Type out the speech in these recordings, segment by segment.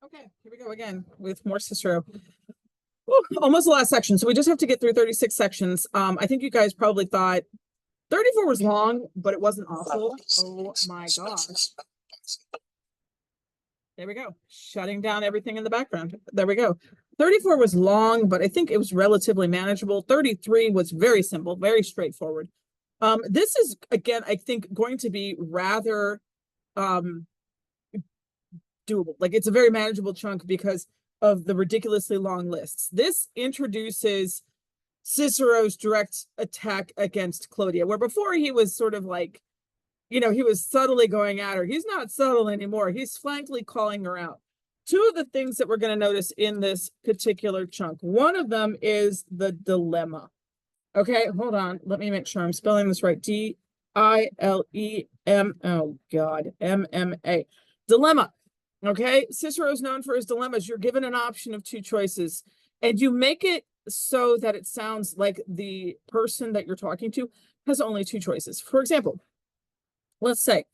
Okay, here we go again with more Cicero. Ooh, almost the last section. So we just have to get through 36 sections. I think you guys probably thought 34 was long, but it wasn't awful. Oh my gosh. There we go. Shutting down everything in the background. There we go. 34 was long, but I think it was relatively manageable. 33 was very simple, very straightforward. This is, again, I think going to be rather doable. Like it's a very manageable chunk because of the ridiculously long lists. This introduces Cicero's direct attack against Clodia, where before he was sort of like, he was subtly going at her. He's not subtle anymore. He's frankly calling her out. Two of the things that we're going to notice in this particular chunk, one of them is the dilemma. Okay, hold on. Let me make sure I'm spelling this right. D-I-L-E-M, oh God, M-M-A. Dilemma. Okay, Cicero is known for his dilemmas. You're given an option of two choices, and you make it so that it sounds like the person that you're talking to has only two choices. For example, let's say,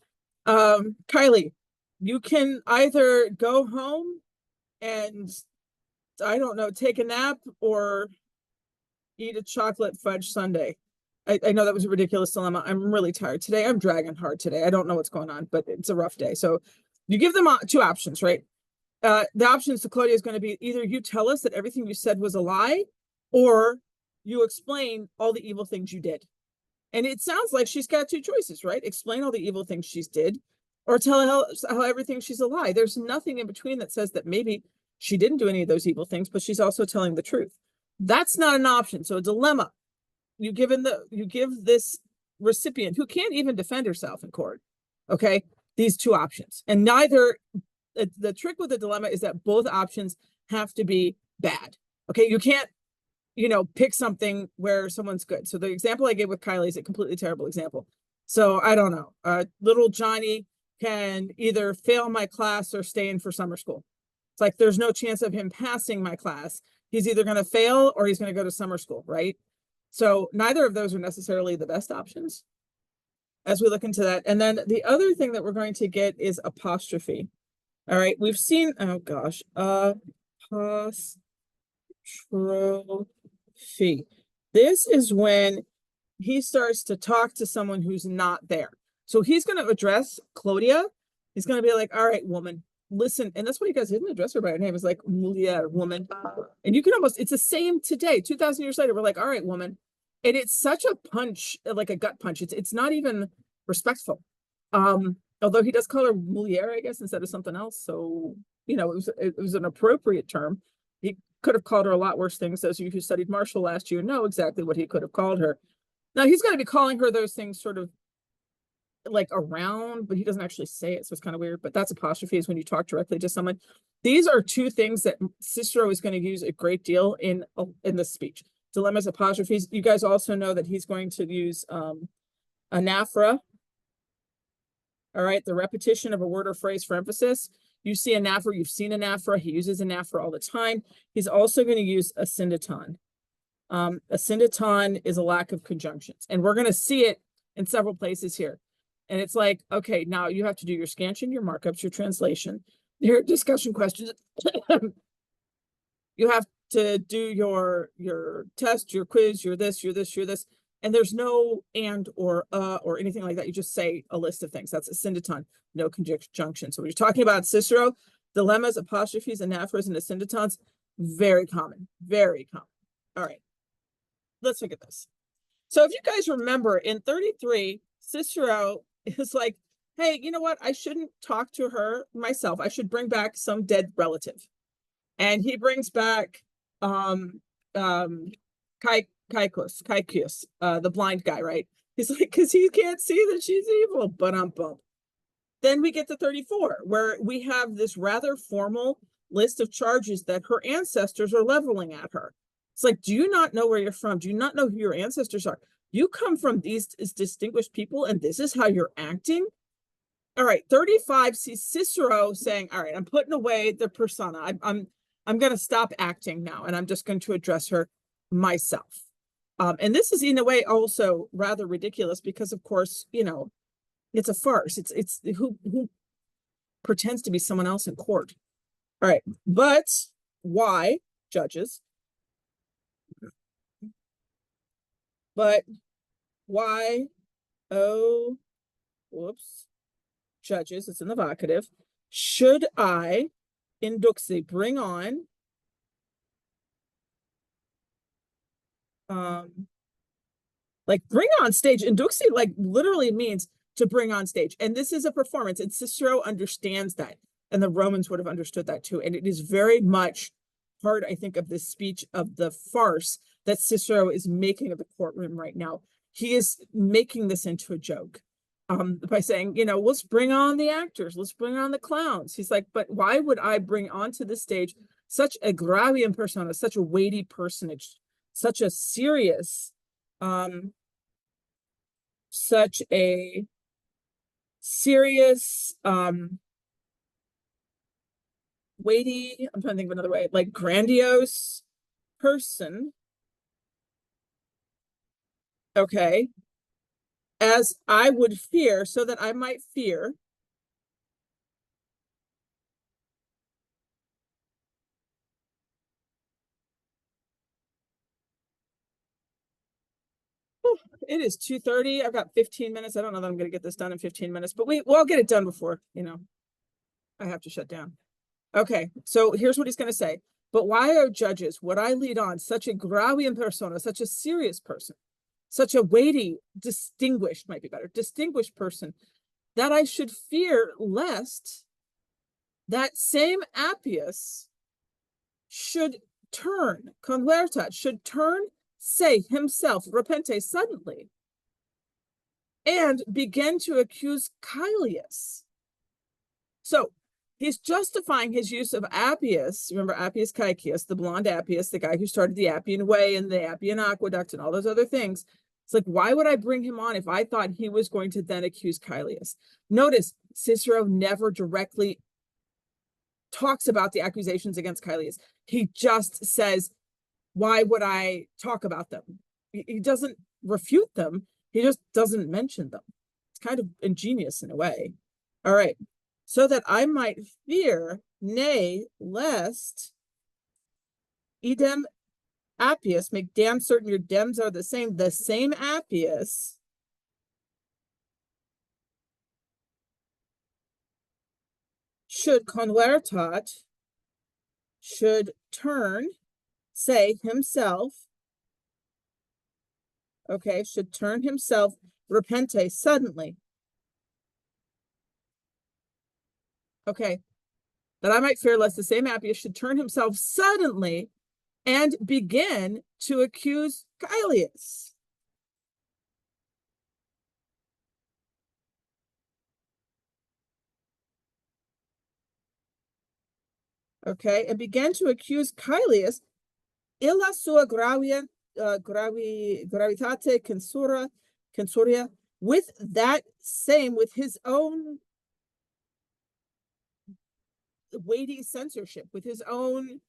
Kylie, you can either go home and, I don't know, take a nap or eat a chocolate fudge sundae. I know that was a ridiculous dilemma. I'm really tired today. I'm dragging hard today. I don't know what's going on, but it's a rough day. So you give them two options, right? The options to Claudia is going to be either you tell us that everything you said was a lie, or you explain all the evil things you did. And it sounds like she's got two choices, right? Explain all the evil things she's did, or tell how everything she's a lie. There's nothing in between that says that maybe she didn't do any of those evil things, but she's also telling the truth. That's not an option. So a dilemma. You give this recipient who can't even defend herself in court, okay, these two options. And neither, the trick with the dilemma is that both options have to be bad. Okay, you can't, pick something where someone's good. So the example I gave with Kylie is a completely terrible example. So I don't know, little Johnny can either fail my class or stay in for summer school. It's like there's no chance of him passing my class. He's either going to fail or he's going to go to summer school, right? So neither of those are necessarily the best options as we look into that. And then the other thing that we're going to get is apostrophe. All right, we've seen, oh gosh, apostrophe. This is when he starts to talk to someone who's not there. So he's going to address Clodia. He's going to be like, all right, woman, listen. And that's what he does. He didn't address her by her name. It's like, yeah, woman. And you can almost, it's the same today, 2000 years later. We're like, all right, woman. And it's such a punch, like a gut punch. It's not even respectful. Although he does call her mulier, I guess, instead of something else. So, it was an appropriate term. He could have called her a lot worse things. Those of you who studied Marshall last year know exactly what he could have called her. Now, he's going to be calling her those things sort of like around, but he doesn't actually say it. So it's kind of weird, but that's apostrophe is when you talk directly to someone. These are two things that Cicero is going to use a great deal in this speech. Dilemmas, apostrophes. You guys also know that he's going to use anaphora. All right, the repetition of a word or phrase for emphasis. You see anaphora, you've seen anaphora. He uses anaphora all the time. He's also going to use a syndeton. A syndeton is a lack of conjunctions, and we're going to see it in several places here. And it's like, okay, now you have to do your scansion, your markups, your translation, your discussion questions. You have to do your test, your quiz, your this. And there's no and or anything like that. You just say a list of things. That's a syndeton, no conjunction. So when you're talking about Cicero, dilemmas, apostrophes, anaphoras, and the syndetons, very common, very common. All right, let's look at this. So if you guys remember in 33, Cicero is like, hey, you know what? I shouldn't talk to her myself. I should bring back some dead relative. And he brings back Caecus, the blind guy, right? He's like, because he can't see that she's evil, but Then we get to 34, where we have this rather formal list of charges that her ancestors are leveling at her. It's like, do you not know where you're from? Do you not know who your ancestors are? You come from these distinguished people, and this is how you're acting? All right, 35 sees Cicero saying, all right, I'm putting away the persona. I'm going to stop acting now, and I'm just going to address her myself. And this is in a way also rather ridiculous because, of course, it's a farce. It's who pretends to be someone else in court. All right, but why, judges? But why, oh, whoops, judges, it's in the vocative. Should I, induxi, bring on, like bring on stage. Induxi like literally means to bring on stage. And this is a performance, and Cicero understands that. And the Romans would have understood that too. And it is very much part, I think, of the speech of the farce that Cicero is making of the courtroom right now. He is making this into a joke by saying, you know, let's bring on the actors, let's bring on the clowns. He's like, but why would I bring onto the stage such a gravium persona, such a weighty personage, such a serious, such a serious, weighty, I'm trying to think of another way, like grandiose person, okay, as I would fear, so that I might fear it is 2:30. I've got 15 minutes. I don't know that I'm going to get this done in 15 minutes, but we'll get it done before, you know, I have to shut down. Okay, so here's what he's going to say. But why are judges, would I lead on such a gravium persona, such a serious person, such a weighty, distinguished, might be better, distinguished person, that I should fear lest that same Appius should turn, convertat, should turn, say himself, repente, suddenly, and begin to accuse Caelius. So he's justifying his use of Appius. Remember Appius Caecius, the blonde Appius, the guy who started the Appian Way and the Appian Aqueduct and all those other things. It's like, why would I bring him on if I thought he was going to then accuse Caelius? Notice Cicero never directly talks about the accusations against Caelius. He just says, why would I talk about them? He doesn't refute them. He just doesn't mention them. It's kind of ingenious in a way. All right. So that I might fear, nay, lest idem Appius, make damn certain your dems are the same Appius should convertat, should turn, say himself, okay, should turn himself, repente, suddenly. Okay, that I might fear lest the same Appius should turn himself suddenly and begin to accuse Caelius. Okay, and began to accuse Caelius illa sua gravitate censuria, with that same, with his own weighty censorship, with his own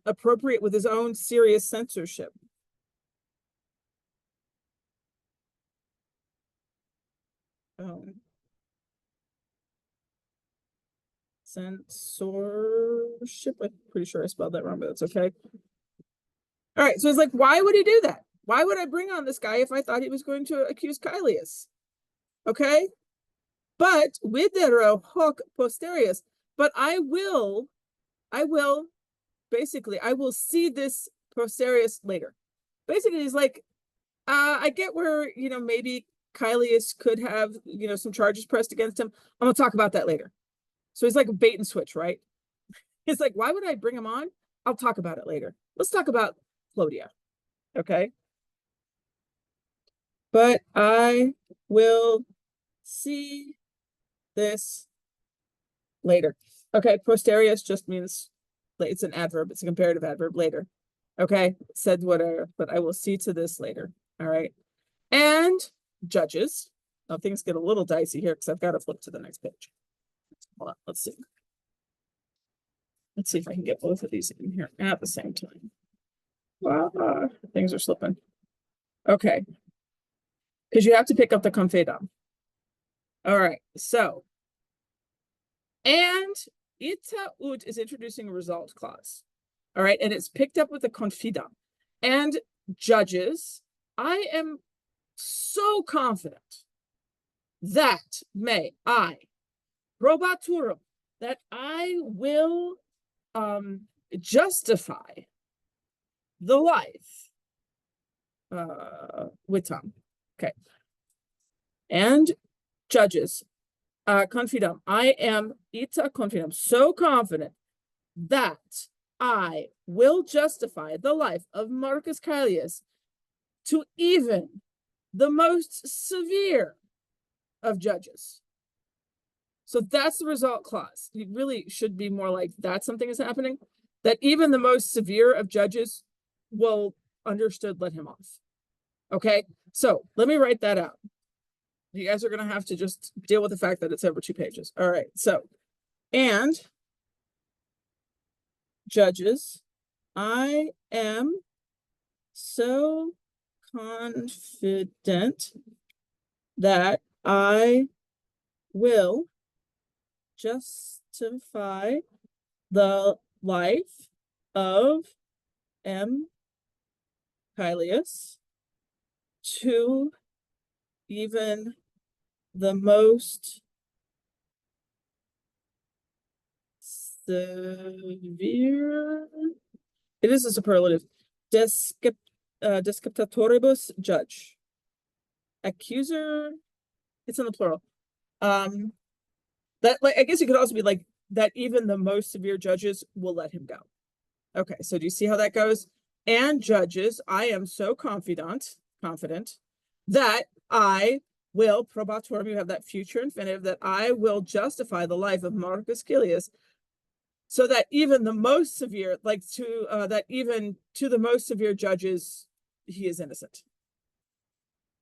appropriate, with his own serious censorship. Censorship, I'm pretty sure I spelled that wrong, but it's okay. All right, so it's like, why would he do that? Why would I bring on this guy if I thought he was going to accuse Caelius? Okay, but videro hoc posterius, but I will basically, I will see this posterius later. Basically, he's like, I get where, you know, maybe Caelius could have, you know, some charges pressed against him. I'm gonna talk about that later. So he's like a bait and switch, right? He's like, why would I bring him on? I'll talk about it later. Let's talk about Clodia. Okay. But I will see this later. Okay, posterius just means it's an adverb, it's a comparative adverb, later. Okay, said whatever, but I will see to this later. All right. And judges. Now things get a little dicey here because I've got to flip to the next page. Hold on, let's see. Let's see if I can get both of these in here at the same time. Things are slipping. Okay. Because you have to pick up the confedam. All right, so, and ita ut is introducing a result clause. All right, and it's picked up with a confidam. And judges, I am so confident that I probaturum, that I will justify the life with Tom. Okay. And judges, confidam, I am ita confidam, so confident that I will justify the life of Marcus Caelius to even the most severe of judges. So that's the result clause. You really should be more like that something is happening, that even the most severe of judges will understood let him off. Okay, so let me write that out. You guys are going to have to just deal with the fact that it's over 2 pages. All right, so, and judges, I am so confident that I will justify the life of M. Caelius to even the most severe, it is a superlative, desceptatoribus judge. Accuser, it's in the plural. That, like, I guess you could also be like that even the most severe judges will let him go. Okay, so do you see how that goes? And judges, I am so confident that I will, probatorum, you have that future infinitive, that I will justify the life of Marcus Caelius, so that even the most severe, like to, that even to the most severe judges, he is innocent.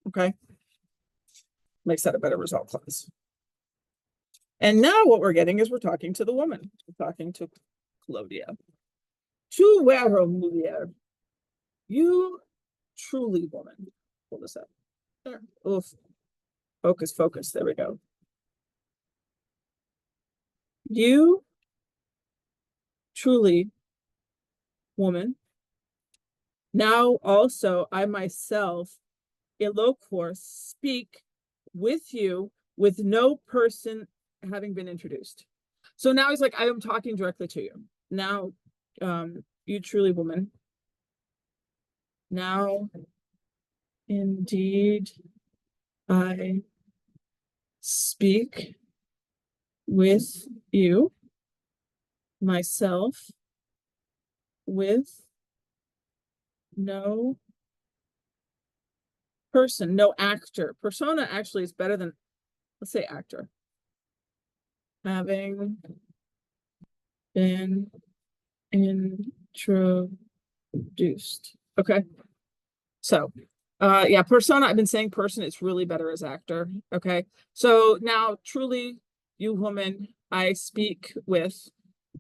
Okay? Makes that a better result clause. And now what we're getting is we're talking to the woman. We're talking to Claudia. Tu vero mulier. You truly woman. Pull this up. There. Oof. Focus, focus. There we go. You truly woman. Now also I myself, eloquor, speak with you with no person having been introduced. So now he's like, I am talking directly to you. Now, you truly woman. Now, indeed, I speak with you, myself, with no person, no actor. Persona actually is better than, let's say actor. Having been introduced. Okay. So, yeah, persona, I've been saying person, it's really better as actor. Okay. So now, truly, you woman, I speak with,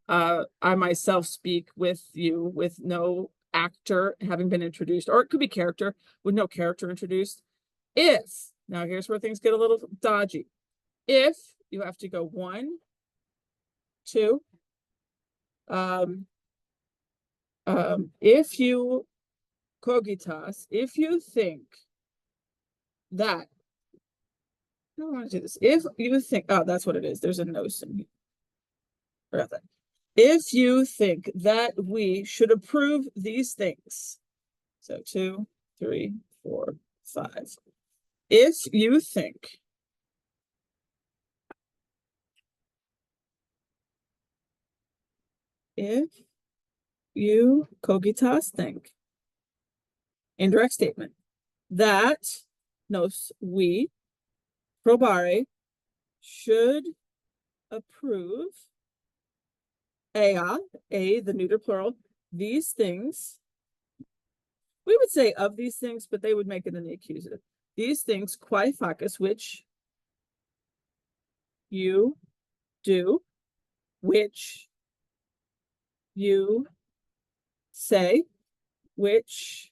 I myself speak with you with no actor having been introduced, or it could be character with no character introduced. If, now here's where things get a little dodgy. If you have to go 1, 2, if you cogitas, if you think that, I don't want to do this. If you think, oh, that's what it is. There's a nos in here. Forgot that. If you think that we should approve these things, so 2, 3, 4, 5. If you think cogitas think, indirect statement, that nos, we, probare, should approve, the neuter plural, these things. We would say of these things, but they would make it in the accusative. These things, quae facus, which you do, which you say, which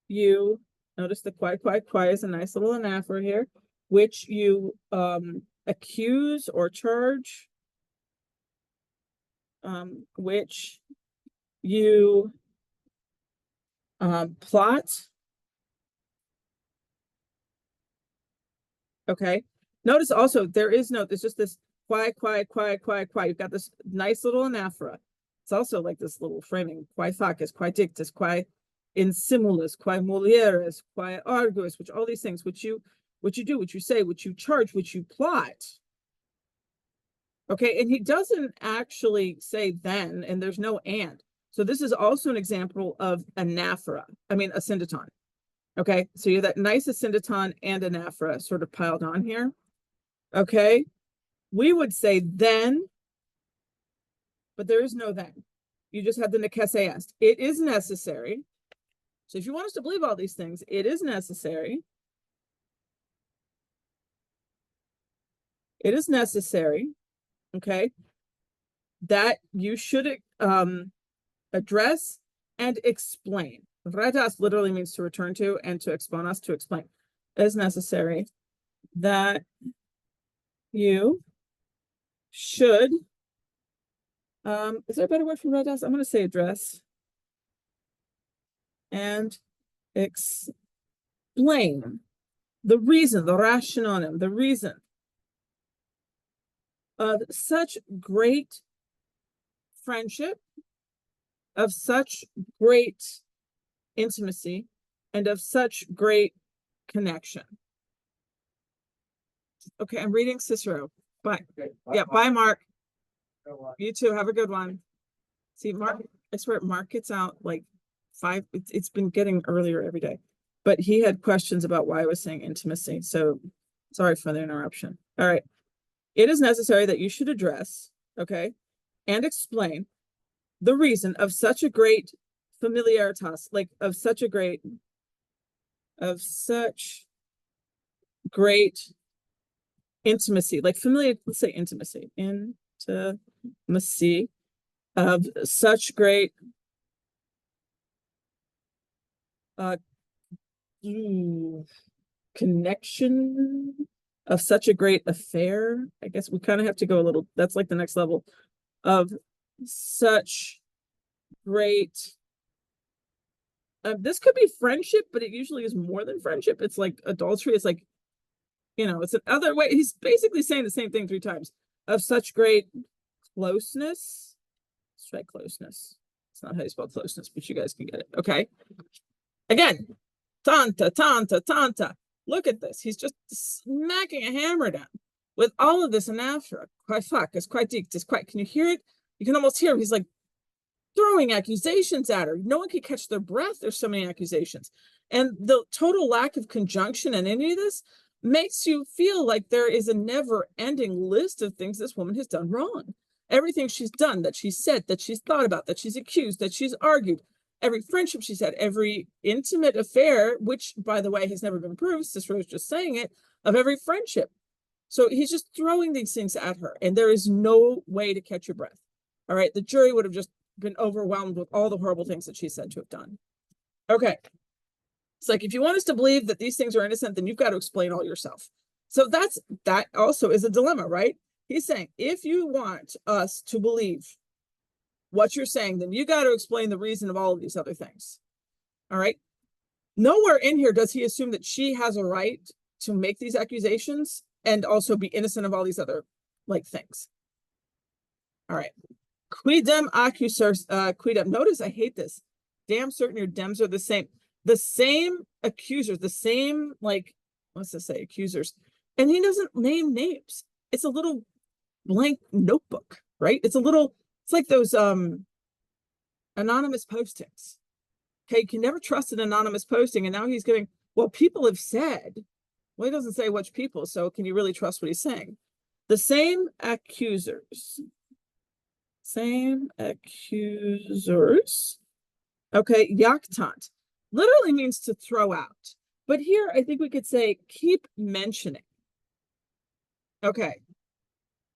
you, notice the quae is a nice little anaphora here, which you accuse or charge which you plot. Okay. Notice also there's just this quiet. You've got this nice little anaphora. It's also like this little framing, quae facis, quae dictus, quae insimulus, quae mulieris, quae arguis, which all these things, which you do, which you say, which you charge, which you plot. Okay, and he doesn't actually say then, and there's no and. So this is also an example of anaphora. I mean, a syndeton. Okay, so you have that nice syndeton and anaphora sort of piled on here. Okay, we would say then, but there is no then. You just have the nekese est. It is necessary. So if you want us to believe all these things, it is necessary. It is necessary, okay, that you should address and explain. Vretas literally means to return to, and to exponas, to explain. It is necessary that you should, is there a better word for vretas? I'm going to say address and explain the reason, the rationonem, the reason of such great friendship, of such great intimacy, and of such great connection. Okay, I'm reading Cicero. Bye. Okay, yeah, bye, Mark. You too. Have a good one. See, Mark, I swear, Mark gets out like 5. It's been getting earlier every day. But he had questions about why I was saying intimacy. So sorry for the interruption. All right. It is necessary that you should address, okay, and explain the reason of such a great familiaritas, like of such great intimacy, like familiar, let's say intimacy, of such great connection, of such a great affair. I guess we kind of have to go a little, that's like the next level, of such great, this could be friendship, but it usually is more than friendship. It's like adultery. It's like, it's another way. He's basically saying the same thing 3 times. Of such great closeness. Let's try closeness. It's not how you spell closeness, but you guys can get it. Okay. Again, tanta. Look at this. He's just smacking a hammer down with all of this anaphora. Quite facus, quite dictus, quite. Can you hear it? You can almost hear him. He's like throwing accusations at her. No one can catch their breath. There's so many accusations. And the total lack of conjunction in any of this makes you feel like there is a never-ending list of things this woman has done wrong. Everything she's done, that she's said, that she's thought about, that she's accused, that she's argued, every friendship she's had, every intimate affair, which, by the way, has never been proved, Cicero's just saying it, of every friendship. So he's just throwing these things at her, and there is no way to catch your breath. All right, the jury would have just been overwhelmed with all the horrible things that she's said to have done. Okay. It's like, if you want us to believe that these things are innocent, then you've got to explain all yourself. So that also is a dilemma, right? He's saying, if you want us to believe what you're saying, then you got to explain the reason of all of these other things. All right. Nowhere in here does he assume that she has a right to make these accusations and also be innocent of all these other things. All right. Quidem accusers, quidem. Notice I hate this. Damn certain your dems are the same. The same accusers, the same, what's this say, accusers. And he doesn't name names. It's a little blank notebook, right? It's like those anonymous postings. Okay, you can never trust an anonymous posting. And now he's giving, well, people have said, well, he doesn't say which people, so can you really trust what he's saying? The same accusers. Okay, yaktant. Literally means to throw out. But here, I think we could say, keep mentioning. Okay.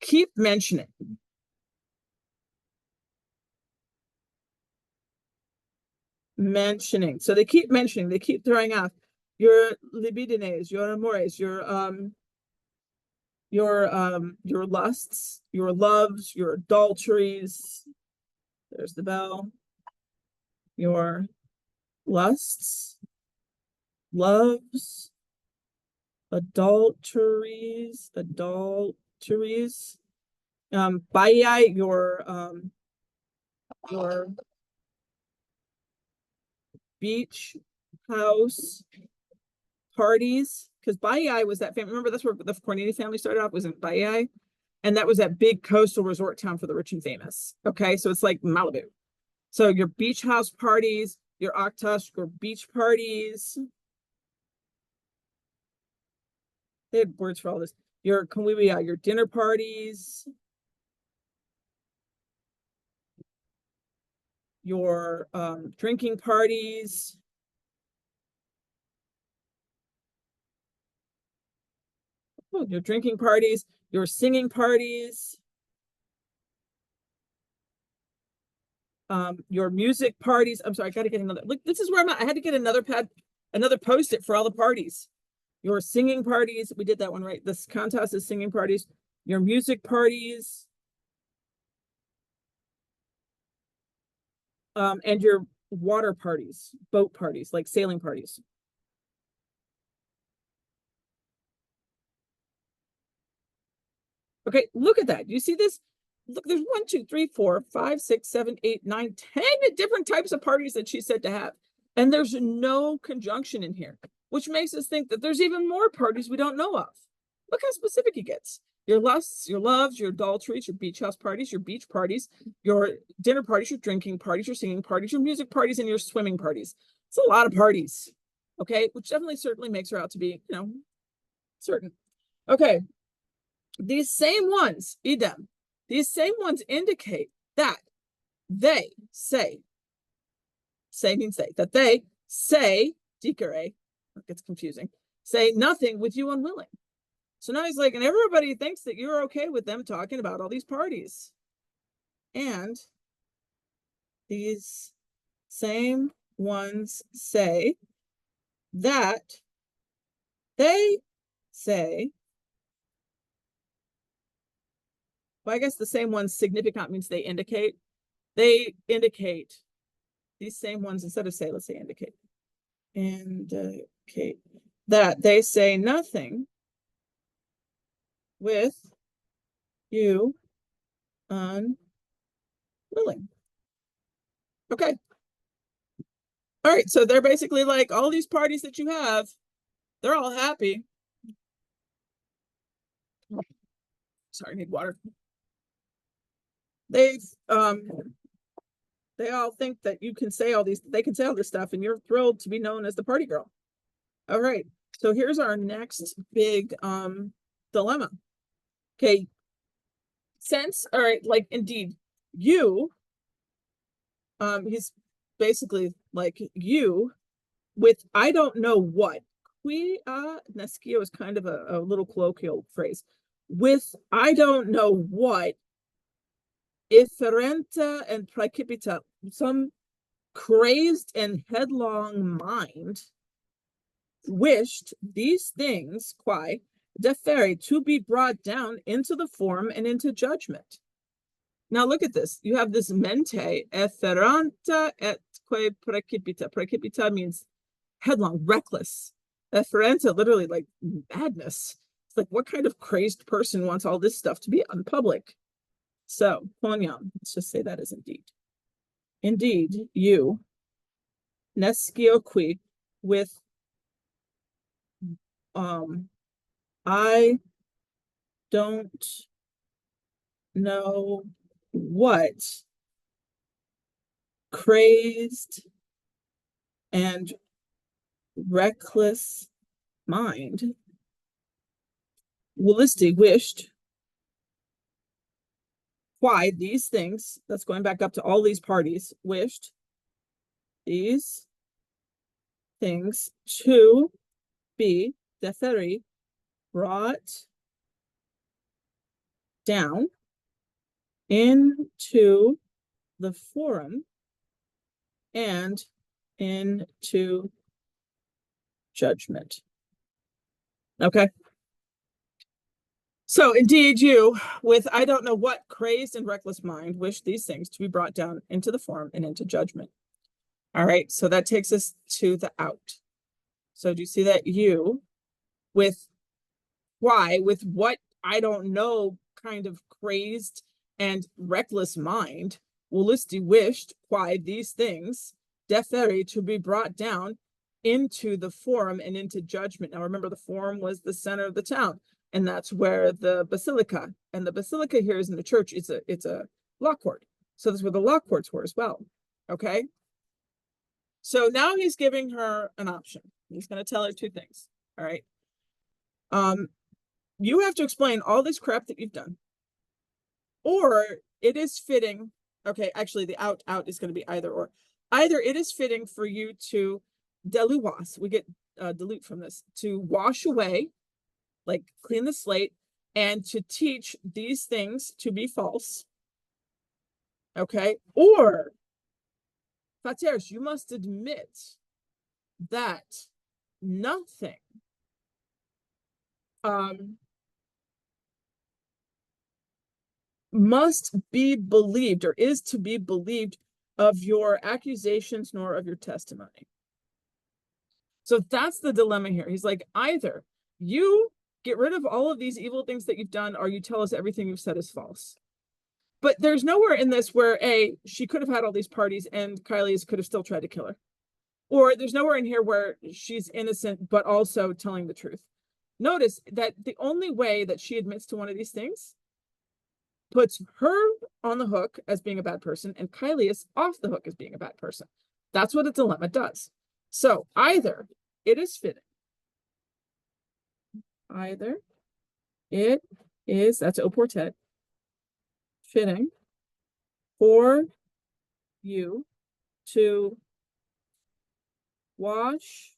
Keep mentioning. So they keep mentioning, they keep throwing out your libidines, your amores, your lusts, your loves, your adulteries, There's the bell. Your lusts, loves, adulteries, baiai, your beach house parties, because baiai was that family. Remember, that's where the Cornelius family started off, was in baiai, and that was that big coastal resort town for the rich and famous. Okay, so it's like Malibu. So your beach house parties, your Aktash, your beach parties. They had words for all this. Your Kawiwiya, your dinner parties, your drinking parties. Oh, your drinking parties, your singing parties, your music parties. I'm sorry, I got to get another. Look, this is where I'm at. I had to get another pad, another post-it for all the parties. Your singing parties. We did that one, right? This contest is singing parties. Your music parties. And your water parties, boat parties, like sailing parties. Okay, look at that. You see this? Look, there's 1, 2, 3, 4, 5, 6, 7, 8, 9, 10 different types of parties that she said to have. And there's no conjunction in here, which makes us think that there's even more parties we don't know of. Look how specific he gets. Your lusts, your loves, your adulteries, your beach house parties, your beach parties, your dinner parties, your drinking parties, your singing parties, your music parties, and your swimming parties. It's a lot of parties. Okay, which definitely certainly makes her out to be, certain. Okay. These same ones, idem, these same ones indicate that they say means they, that they say, dikere, it gets confusing, say nothing with you unwilling. So now he's like, and everybody thinks that you're okay with them talking about all these parties. And these same ones say that they say, well, I guess the same ones, significant means they indicate these same ones, instead of say, let's say indicate that they say nothing with you unwilling. Okay. All right. So they're basically like, all these parties that you have, they're all happy. Sorry, I need water. They all think that you can say all these, they can say all this stuff, and you're thrilled to be known as the party girl. All right. So here's our next big dilemma. Okay. Since, all right, like indeed, you, he's basically like you with I don't know what. Qui nescio is kind of a little colloquial phrase. With I don't know what, efferenta and praecipita, some crazed and headlong mind, wished these things, quae, deferre, to be brought down into the form and into judgment. Now look at this. You have this mente, efferanta etque praecipita. Praecipita means headlong, reckless. Efferenta, literally like madness. It's like, what kind of crazed person wants all this stuff to be on public? So, poniam, let's just say that is indeed. Indeed, you, nescio qui, with I don't know what, crazed and reckless mind, willisti, wished, why these things, that's going back up to all these parties, wished these things to be deferri, brought down into the forum and into judgment. Okay. So indeed you, with I don't know what crazed and reckless mind, wish these things to be brought down into the forum and into judgment. All right, so that takes us to the out. So do you see that you, with why, with what I don't know kind of crazed and reckless mind, Willisti wished why these things deferre to be brought down into the forum and into judgment. Now remember, the forum was the center of the town, and that's where the basilica, and the basilica here is in the church. It's a law court, so that's where the law courts were as well. Okay, so now he's giving her an option. He's going to tell her two things. All right, you have to explain all this crap that you've done, or it is fitting. Okay, actually the out is going to be either or. Either it is fitting for you to deluas, we get dilute from this, to wash away, like clean the slate, and to teach these things to be false. Okay, or Fateris, you must admit that nothing must be believed or is to be believed of your accusations nor of your testimony. So that's the dilemma here. He's like, either you get rid of all of these evil things that you've done, or you tell us everything you've said is false. But there's nowhere in this where she could have had all these parties and Caelius could have still tried to kill her. Or there's nowhere in here where she's innocent, but also telling the truth. Notice that the only way that she admits to one of these things puts her on the hook as being a bad person and Caelius off the hook as being a bad person. That's what a dilemma does. So either it is fitting, either it is, that's oportet, fitting for you to wash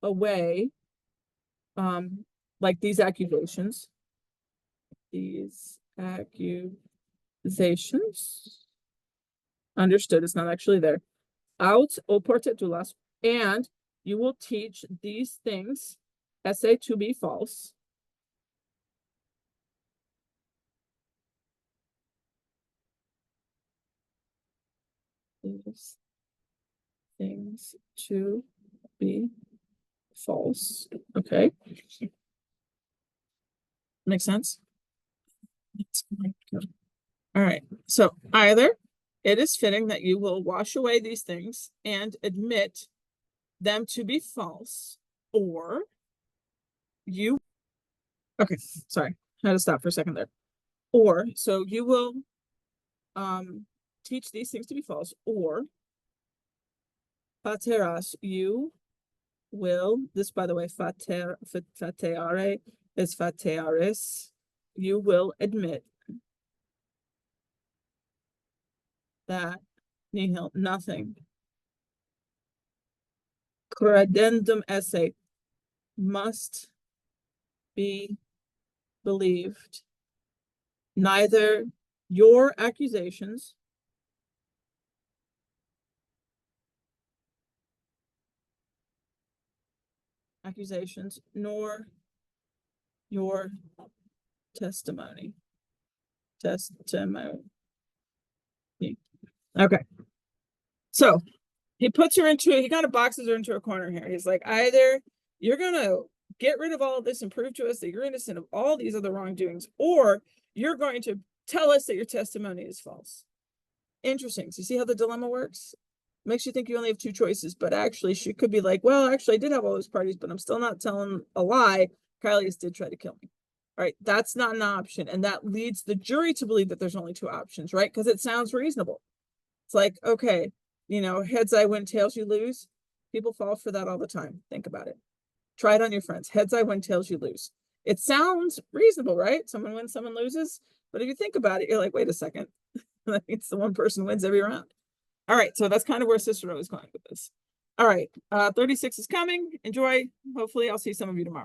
away like these accusations, understood, it's not actually there, out oportet dulas, and you will teach these things esse to be false, these things to be false. Okay, makes sense. All right, so either it is fitting that you will wash away these things and admit them to be false, or you, okay, sorry, I had to stop for a second there. Or, so you will teach these things to be false, or fateras, you will, this by the way, fateare is fatearis, you will admit that nihil, nothing, credendum esse, must be believed, neither your accusations nor your testimony. Okay, so he puts her into, he kind of boxes her into a corner here. He's like, either you're gonna get rid of all of this and prove to us that you're innocent of all these other wrongdoings, or you're going to tell us that your testimony is false. Interesting. So you see how the dilemma works? Makes you think you only have two choices, but actually she could be like, well, actually I did have all those parties, but I'm still not telling a lie. Caelius did try to kill me. All right, that's not an option. And that leads the jury to believe that there's only two options, right? Because it sounds reasonable. It's like, okay, you know, heads I win, tails you lose. People fall for that all the time. Think about it. Try it on your friends. Heads I win, tails you lose. It sounds reasonable, right? Someone wins, someone loses. But if you think about it, you're like, wait a second. That means the one person wins every round. All right, so that's kind of where Cicero is going with this. All right, 36 is coming. Enjoy. Hopefully I'll see some of you tomorrow.